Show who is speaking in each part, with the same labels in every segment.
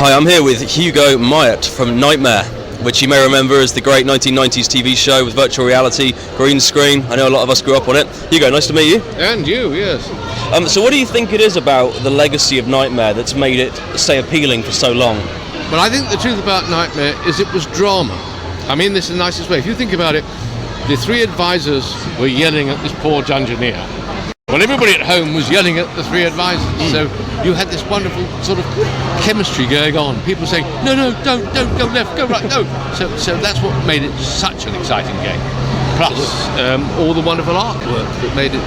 Speaker 1: Hi, I'm here with HUGO MYATT from Knightmare, which you may remember as the great 1990s TV show with virtual reality, green screen. I know a lot of us grew up on it. HUGO, nice to meet you.
Speaker 2: And you, yes.
Speaker 1: So what do you think it is about the legacy of Knightmare that's made it stay appealing for so long?
Speaker 2: Well, I think the truth about Knightmare is it was drama. I mean this in the nicest way. If you think about it, the three advisors were yelling at this poor Dungeoneer. Well, everybody at home was yelling at the three advisors. So you had this wonderful sort of chemistry going on. People saying, no, don't go left, go right, no. So that's what made it such an exciting game. Plus all the wonderful artwork that made it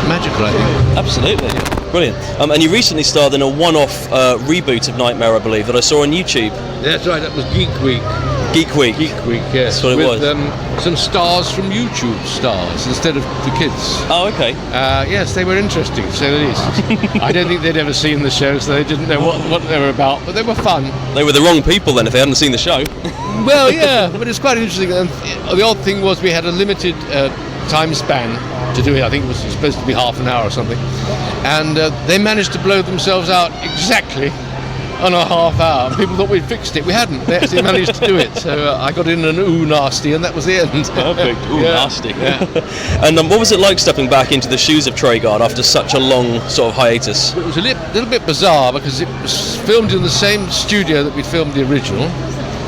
Speaker 2: magical, I think.
Speaker 1: Absolutely. Brilliant. And you recently starred in a one-off reboot of Knightmare, I believe, that I saw on YouTube.
Speaker 2: That's right, that was Geek Week.
Speaker 1: Geek Week,
Speaker 2: yes.
Speaker 1: That's what it was.
Speaker 2: With some stars from YouTube stars instead of the kids.
Speaker 1: Oh, okay.
Speaker 2: Yes, they were interesting, to say the least. I don't think they'd ever seen the show, so they didn't know what they were about, but they were fun.
Speaker 1: They were the wrong people then if they hadn't seen the show.
Speaker 2: Well, yeah, but it's quite interesting. The odd thing was we had a limited time span to do it. I think it was supposed to be half an hour or something. And they managed to blow themselves out exactly on a half hour. People thought we'd fixed it. We hadn't. They actually managed to do it. So I got in an ooh nasty, and that was the end.
Speaker 1: Perfect. Ooh,
Speaker 2: yeah.
Speaker 1: Nasty. Yeah. And what was it like stepping back into the shoes of Treguard after such a long sort of hiatus?
Speaker 2: It was a little bit bizarre because it was filmed in the same studio that we'd filmed the original.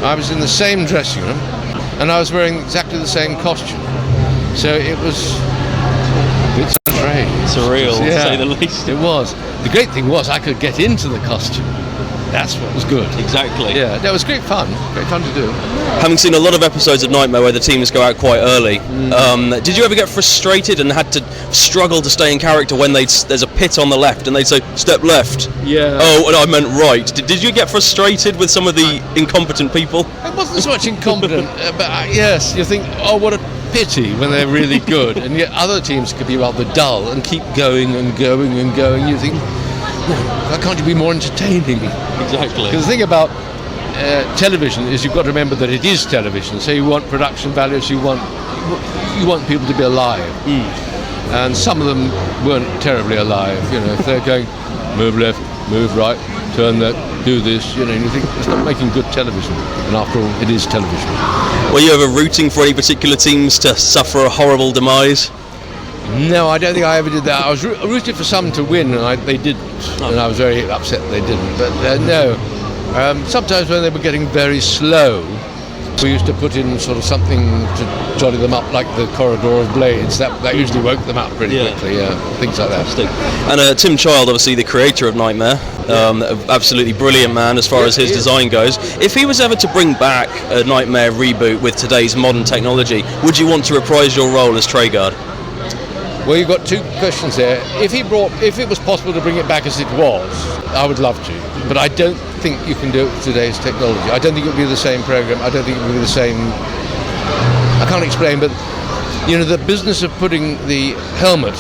Speaker 2: I was in the same dressing room, and I was wearing exactly the same costume. So it was a bit strange.
Speaker 1: Surreal,
Speaker 2: yeah,
Speaker 1: to say the least.
Speaker 2: It was. The great thing was I could get into the costume. That's what was good.
Speaker 1: Exactly.
Speaker 2: Yeah, that was great fun. Great fun to do.
Speaker 1: Having seen a lot of episodes of Knightmare where the teams go out quite early, did you ever get frustrated and had to struggle to stay in character when there's a pit on the left and they'd say, step left?
Speaker 2: Yeah.
Speaker 1: Oh, and I meant right. Did you get frustrated with some of the incompetent people?
Speaker 2: It wasn't so much incompetent, but yes, you think, oh, what a pity when they're really good, and yet other teams could be rather dull and keep going and going and going. You think, why can't you be more entertaining?
Speaker 1: Exactly.
Speaker 2: Because the thing about television is you've got to remember that it is television. So you want production values, you want people to be alive, and some of them weren't terribly alive. You know, if they're going, move left, move right, turn that, do this, you know, and you think it's not making good television. And after all, it is television.
Speaker 1: Were you ever rooting for any particular teams to suffer a horrible demise?
Speaker 2: No, I don't think I ever did that. I was rooted for some to win, and they didn't, and I was very upset they didn't. But no, sometimes when they were getting very slow, we used to put in sort of something to jolly them up, like the Corridor of Blades. That usually woke them up pretty quickly. Yeah, things like that.
Speaker 1: And Tim Child, obviously the creator of Knightmare, absolutely brilliant man as far as his design goes. If he was ever to bring back a Knightmare reboot with today's modern technology, would you want to reprise your role as Treguard?
Speaker 2: Well, you've got two questions there. If it was possible to bring it back as it was, I would love to. But I don't think you can do it with today's technology. I don't think it would be the same program. I don't think it would be the same. I can't explain, but you know, the business of putting the helmet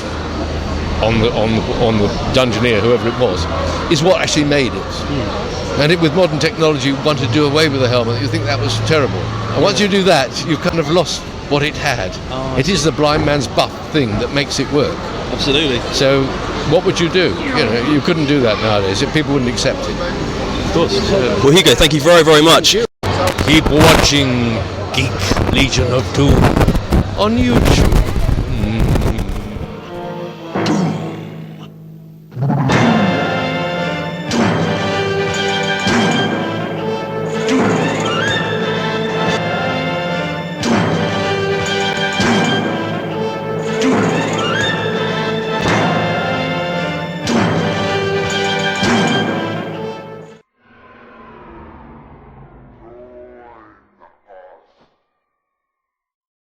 Speaker 2: on the Dungeoneer, whoever it was, is what actually made it. And with modern technology, you want to do away with the helmet. You think that was terrible. And once you do that, you've kind of lost what it had. It is the blind man's buff thing that makes it work.
Speaker 1: Absolutely.
Speaker 2: So what would you do? You know, you couldn't do that nowadays. People wouldn't accept it.
Speaker 1: Of course. Well, HUGO, thank you very, very much.
Speaker 2: Keep watching Geek Legion of Doom on YouTube.